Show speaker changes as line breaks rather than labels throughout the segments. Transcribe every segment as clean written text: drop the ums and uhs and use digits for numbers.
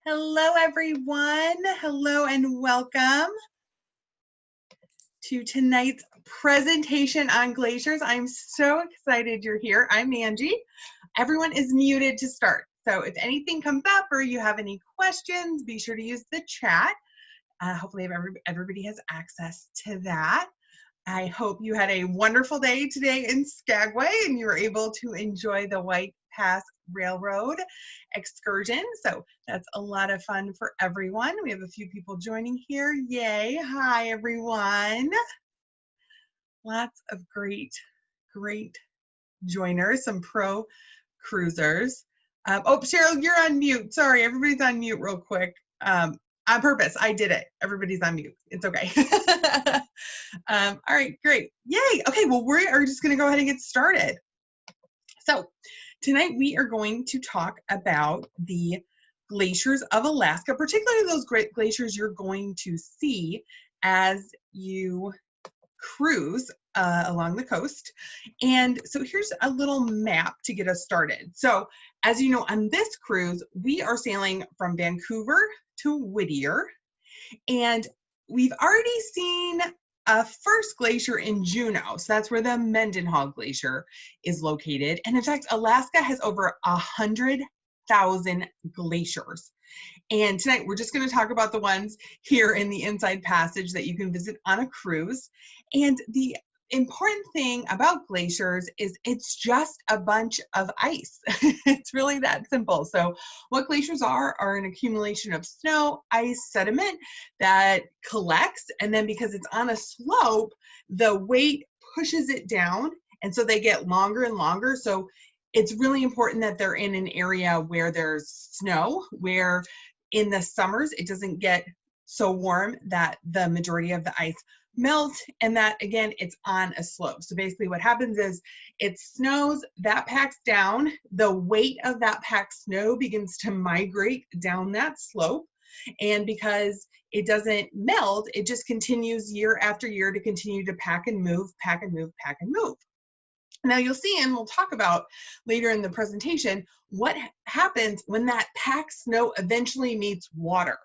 Hello, everyone. Hello and welcome to tonight's presentation on glaciers. I'm so excited you're here. I'm Angie. Everyone is muted to start. So if anything comes up or you have any questions, be sure to use the chat. Hopefully everybody has access to that. I hope you had a wonderful day today in Skagway and you were able to enjoy the White Pass Railroad excursion. So that's a lot of fun for everyone. We have a few people joining here. Yay. Hi, everyone. Lots of great joiners, some pro cruisers. Oh, Cheryl, you're on mute. Sorry, everybody's on mute real quick. On purpose, I did it. Everybody's on mute. It's okay. All right, great. Yay. Okay, well, we are just going to go ahead and get started. So tonight we are going to talk about the glaciers of Alaska, particularly those great glaciers you're going to see as you cruise along the coast. And so here's a little map to get us started. So as you know, on this cruise, we are sailing from Vancouver to Whittier, and we've already seen a first glacier in Juneau. So that's where the Mendenhall Glacier is located. And in fact, Alaska has over 100,000 glaciers. And tonight we're just going to talk about the ones here in the Inside Passage that you can visit on a cruise. And the important thing about glaciers is it's just a bunch of ice. It's really that simple. So what glaciers are an accumulation of snow, ice, sediment that collects, and then because it's on a slope, the weight pushes it down, and so they get longer and longer. So it's really important that they're in an area where there's snow, where in the summers it doesn't get so warm that the majority of the ice melt, and that again it's on a slope. So basically what happens is it snows, that packs down, the weight of that packed snow begins to migrate down that slope, and because it doesn't melt, it just continues year after year to continue to pack and move, pack and move, pack and move. Now you'll see, and we'll talk about later in the presentation, what happens when that packed snow eventually meets water.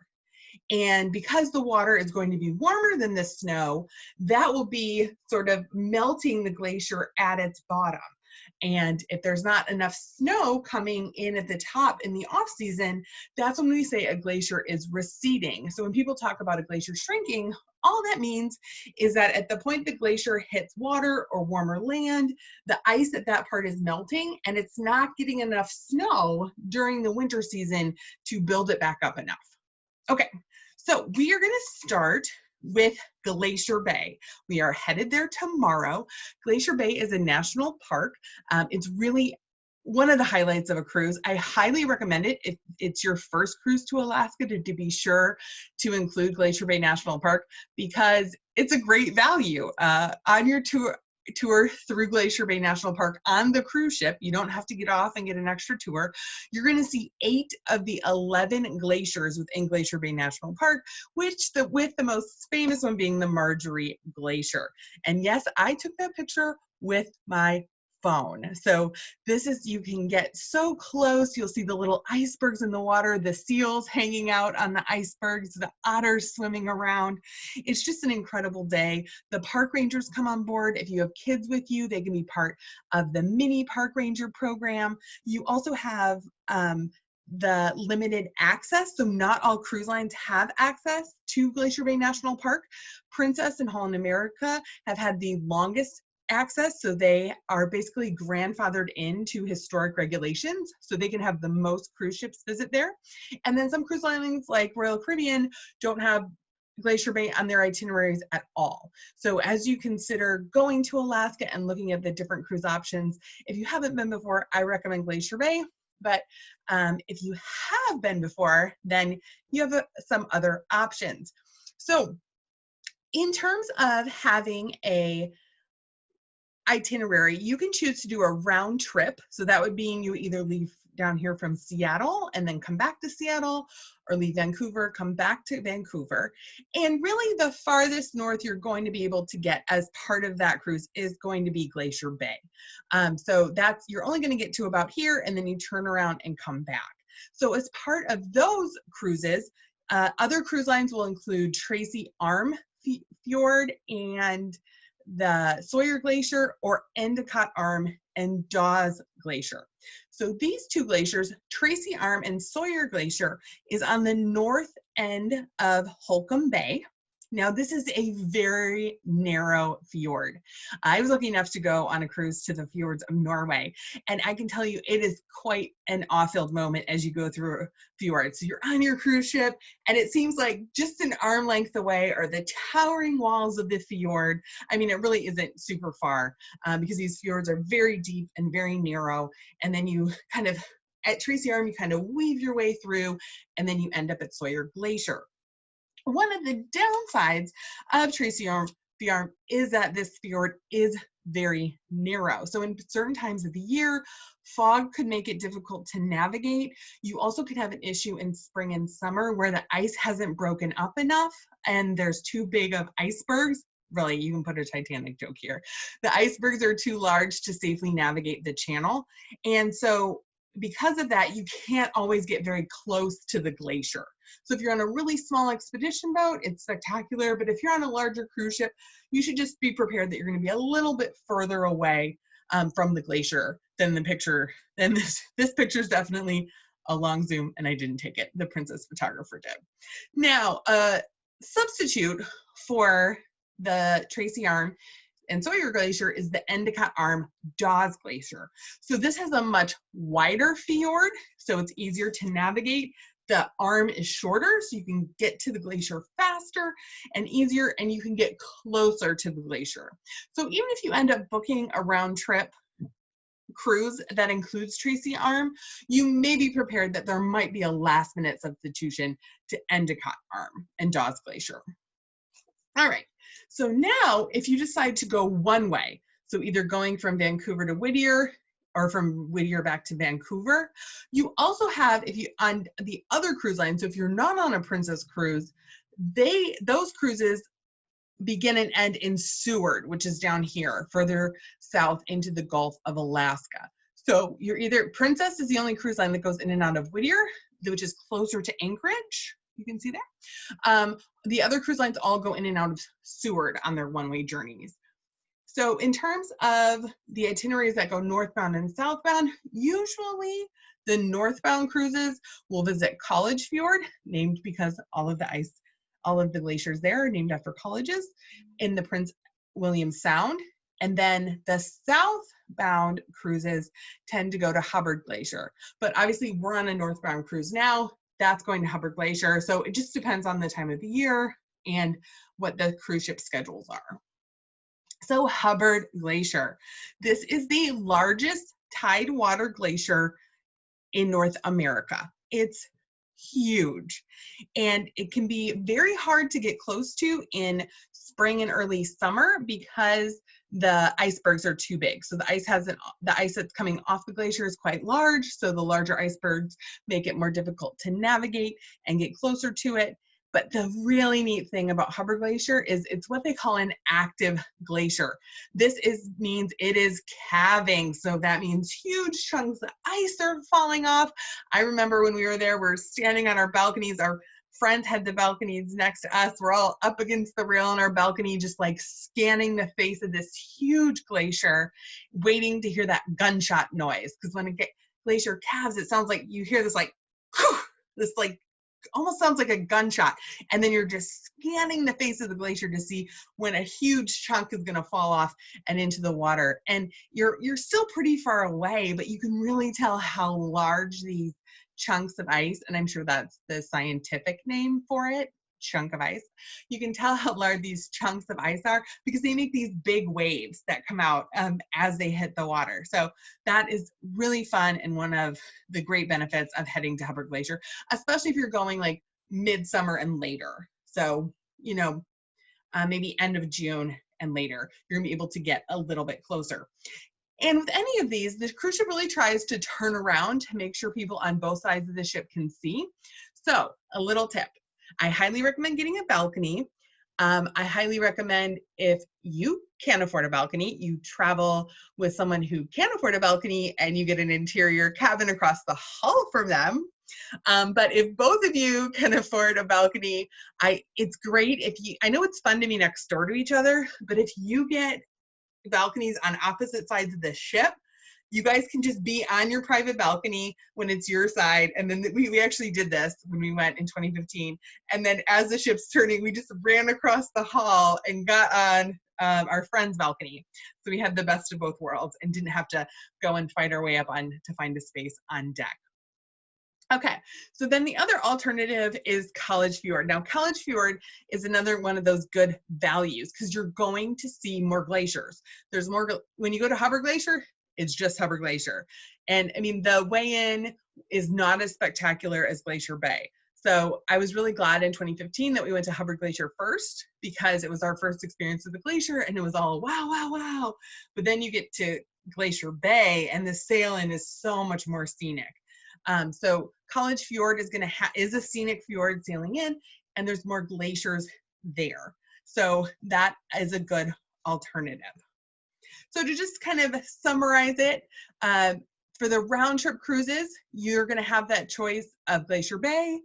And because the water is going to be warmer than the snow, that will be sort of melting the glacier at its bottom. And if there's not enough snow coming in at the top in the off season, that's when we say a glacier is receding. So when people talk about a glacier shrinking, all that means is that at the point the glacier hits water or warmer land, the ice at that part is melting and it's not getting enough snow during the winter season to build it back up enough. Okay, so we are going to start with Glacier Bay. We are headed there tomorrow. Glacier Bay is a national park. It's really one of the highlights of a cruise. I highly recommend it if it's your first cruise to Alaska to be sure to include Glacier Bay National Park, because it's a great value on your tour through Glacier Bay National Park on the cruise ship. You don't have to get off and get an extra tour. You're going to see 8 of the 11 glaciers within Glacier Bay National Park, with the most famous one being the Marjorie Glacier. And yes, I took that picture with my phone. So this is, you can get so close, you'll see the little icebergs in the water, the seals hanging out on the icebergs, the otters swimming around. It's just an incredible day. The park rangers come on board. If you have kids with you, they can be part of the mini park ranger program. You also have the limited access, so not all cruise lines have access to Glacier Bay National Park. Princess and Holland America have had the longest access, so they are basically grandfathered into historic regulations, so they can have the most cruise ships visit there. And then some cruise lines like Royal Caribbean don't have Glacier Bay on their itineraries at all. So as you consider going to Alaska and looking at the different cruise options, if you haven't been before, I recommend Glacier Bay. But if you have been before, then you have some other options. So in terms of having a itinerary, you can choose to do a round trip. So that would mean you either leave down here from Seattle and then come back to Seattle, or leave Vancouver, come back to Vancouver. And really the farthest north you're going to be able to get as part of that cruise is going to be Glacier Bay. So you're only going to get to about here, and then you turn around and come back. So as part of those cruises, other cruise lines will include Tracy Arm Fjord and the Sawyer Glacier, or Endicott Arm and Dawes Glacier. So these two glaciers, Tracy Arm and Sawyer Glacier, is on the north end of Holcomb Bay. Now, this is a very narrow fjord. I was lucky enough to go on a cruise to the fjords of Norway, and I can tell you it is quite an awe-filled moment as you go through a fjord. So you're on your cruise ship, and it seems like just an arm length away are the towering walls of the fjord. I mean, it really isn't super far because these fjords are very deep and very narrow, and then you kind of, at Tracy Arm, you kind of weave your way through, and then you end up at Sawyer Glacier. One of the downsides of Tracy Arm is that this fjord is very narrow. So in certain times of the year, fog could make it difficult to navigate. You also could have an issue in spring and summer where the ice hasn't broken up enough and there's too big of icebergs. Really, you can put a Titanic joke here. The icebergs are too large to safely navigate the channel. And so because of that, you can't always get very close to the glacier. So if you're on a really small expedition boat, it's spectacular. But if you're on a larger cruise ship, you should just be prepared that you're going to be a little bit further away from the glacier than the picture. And this picture is definitely a long zoom, and I didn't take it. The princess photographer did. Now, a substitute for the Tracy Arm and Sawyer Glacier is the Endicott Arm Dawes Glacier. So this has a much wider fjord, so it's easier to navigate. The arm is shorter, so you can get to the glacier faster and easier, and you can get closer to the glacier. So even if you end up booking a round trip cruise that includes Tracy Arm, you may be prepared that there might be a last minute substitution to Endicott Arm and Dawes Glacier. All right, so now if you decide to go one way, so either going from Vancouver to Whittier or from Whittier back to Vancouver, you also have, if you on the other cruise line, so if you're not on a Princess cruise, those cruises begin and end in Seward, which is down here, further south into the Gulf of Alaska. So you're either, Princess is the only cruise line that goes in and out of Whittier, which is closer to Anchorage. You can see that. The other cruise lines all go in and out of Seward on their one-way journeys. So in terms of the itineraries that go northbound and southbound, usually the northbound cruises will visit College Fjord, named because all of the glaciers there are named after colleges in the Prince William Sound. And then the southbound cruises tend to go to Hubbard Glacier. But obviously we're on a northbound cruise now. That's going to Hubbard Glacier. So it just depends on the time of the year and what the cruise ship schedules are. So Hubbard Glacier. This is the largest tidewater glacier in North America. It's huge, and it can be very hard to get close to in spring and early summer because the icebergs are too big. So the ice that's coming off the glacier is quite large, so the larger icebergs make it more difficult to navigate and get closer to it. But the really neat thing about Hubbard Glacier is it's what they call an active glacier. This means it is calving. So that means huge chunks of ice are falling off. I remember when we were there, we're standing on our balconies. Our friends had the balconies next to us. We're all up against the rail on our balcony, just like scanning the face of this huge glacier, waiting to hear that gunshot noise. Because when a glacier calves, it sounds like you hear this like, whew, this like, almost sounds like a gunshot, and then you're just scanning the face of the glacier to see when a huge chunk is going to fall off and into the water. And you're still pretty far away, but you can really tell how large these chunks of ice, and I'm sure that's the scientific name for it, chunk of ice. You can tell how large these chunks of ice are because they make these big waves that come out as they hit the water. So that is really fun and one of the great benefits of heading to Hubbard Glacier, especially if you're going like midsummer and later. So, you know, maybe end of June and later, you're gonna be able to get a little bit closer. And with any of these, the cruise ship really tries to turn around to make sure people on both sides of the ship can see. So a little tip. I highly recommend getting a balcony. I highly recommend if you can't afford a balcony, you travel with someone who can afford a balcony and you get an interior cabin across the hall from them. But if both of you can afford a balcony, it's great if you, I know it's fun to be next door to each other, but if you get balconies on opposite sides of the ship, you guys can just be on your private balcony when it's your side. And then we actually did this when we went in 2015. And then as the ship's turning, we just ran across the hall and got on our friend's balcony. So we had the best of both worlds and didn't have to go and fight our way up on to find a space on deck. Okay, so then the other alternative is College Fjord. Now, College Fjord is another one of those good values because you're going to see more glaciers. There's more, when you go to Hubbard Glacier, it's just Hubbard Glacier. And I mean, the weigh-in is not as spectacular as Glacier Bay. So I was really glad in 2015 that we went to Hubbard Glacier first because it was our first experience with the glacier and it was all wow, wow, wow. But then you get to Glacier Bay and the sail-in is so much more scenic. So College Fjord is a scenic fjord sailing in, and there's more glaciers there. So that is a good alternative. So to just kind of summarize it, for the round trip cruises, you're going to have that choice of Glacier Bay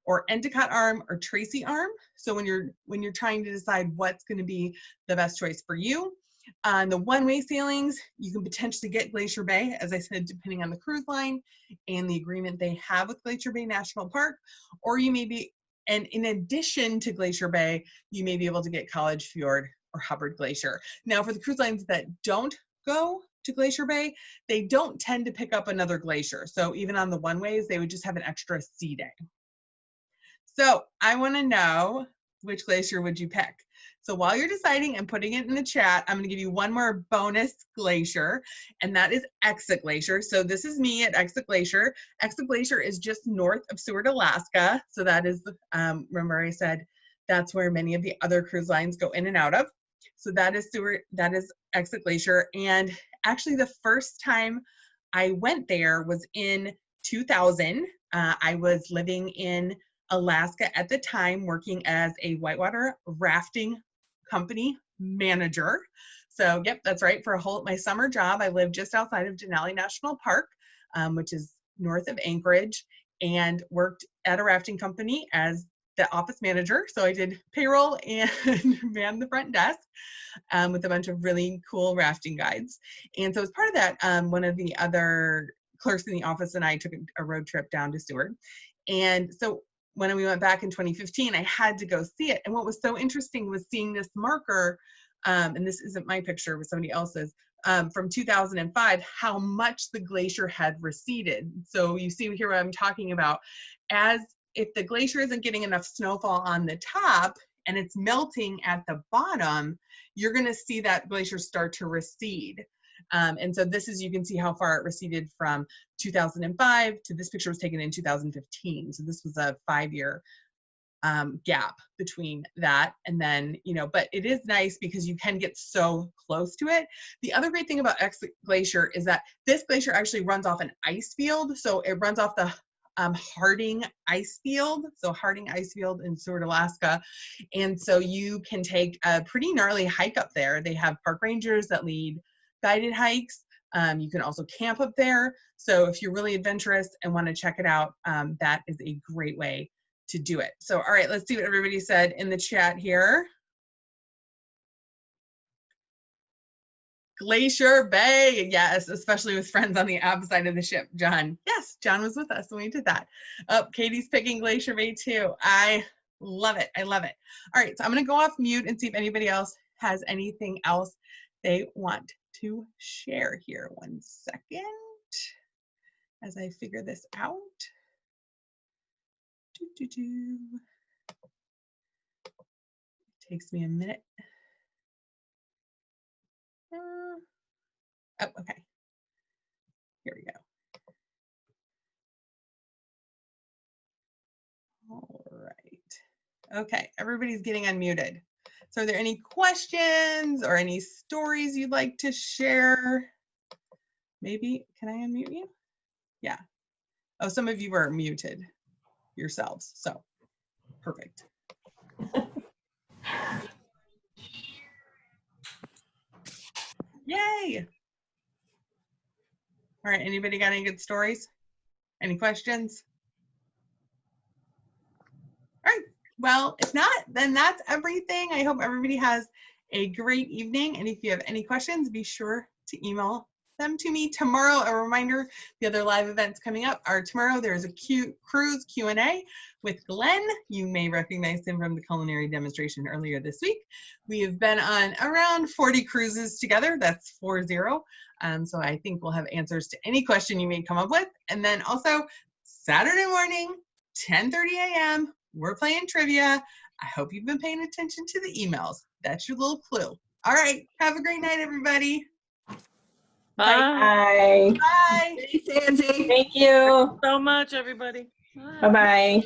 or Endicott Arm or Tracy Arm. So when you're trying to decide what's going to be the best choice for you. On the one-way sailings, you can potentially get Glacier Bay, as I said, depending on the cruise line and the agreement they have with Glacier Bay National Park, or you may be, and in addition to Glacier Bay, you may be able to get College Fjord or Hubbard Glacier. Now, for the cruise lines that don't go to Glacier Bay, they don't tend to pick up another glacier. So even on the one-ways, they would just have an extra sea day. So I want to know, which glacier would you pick? So while you're deciding and putting it in the chat, I'm going to give you one more bonus glacier, and that is Exit Glacier. So this is me at Exit Glacier. Exit Glacier is just north of Seward, Alaska. So that is, remember I said, that's where many of the other cruise lines go in and out of. So that is Exit Glacier. And actually the first time I went there was in 2000. I was living in Alaska at the time, working as a whitewater rafting company manager. So yep, that's right. For my summer job, I lived just outside of Denali National Park, which is north of Anchorage, and worked at a rafting company as the office manager. So I did payroll and manned the front desk with a bunch of really cool rafting guides. And so as part of that, one of the other clerks in the office and I took a road trip down to Seward. And so when we went back in 2015, I had to go see it. And what was so interesting was seeing this marker, and this isn't my picture, but somebody else's, from 2005, how much the glacier had receded. So you see here what I'm talking about. As if the glacier isn't getting enough snowfall on the top and it's melting at the bottom, you're going to see that glacier start to recede. And so this is, you can see how far it receded from 2005 to this picture was taken in 2015. So this was a 5-year gap between that. And then, but it is nice because you can get so close to it. The other great thing about Exit Glacier is that this glacier actually runs off an ice field. So it runs off the Harding ice field. So Harding ice field in Seward, Alaska. And so you can take a pretty gnarly hike up there. They have park rangers that lead guided hikes. You can also camp up there. So if you're really adventurous and want to check it out, that is a great way to do it. So, all right, let's see what everybody said in the chat here. Glacier Bay, yes, especially with friends on the opposite of the ship. John, yes, John was with us when we did that. Oh, Katie's picking Glacier Bay too. I love it. I love it. All right, so I'm going to go off mute and see if anybody else has anything else they want to share here. 1 second as I figure this out. Takes me a minute. Oh, okay. Here we go. All right. Okay, everybody's getting unmuted. So are there any questions or any stories you'd like to share? Maybe, can I unmute you? Yeah. Oh, some of you are muted yourselves, so perfect. Yay! All right, anybody got any good stories? Any questions? Well, if not, then that's everything. I hope everybody has a great evening. And if you have any questions, be sure to email them to me. Tomorrow, a reminder, the other live events coming up are tomorrow. There's a cruise Q&A with Glenn. You may recognize him from the culinary demonstration earlier this week. We have been on around 40 cruises together. That's 40. So I think we'll have answers to any question you may come up with. And then also Saturday morning, 10:30 a.m., we're playing trivia. I hope you've been paying attention to the emails. That's your little clue. All right. Have a great night, everybody.
Bye.
Bye.
Bye.
Thanks, Angie.
Thank you.
So much, everybody.
Bye-bye.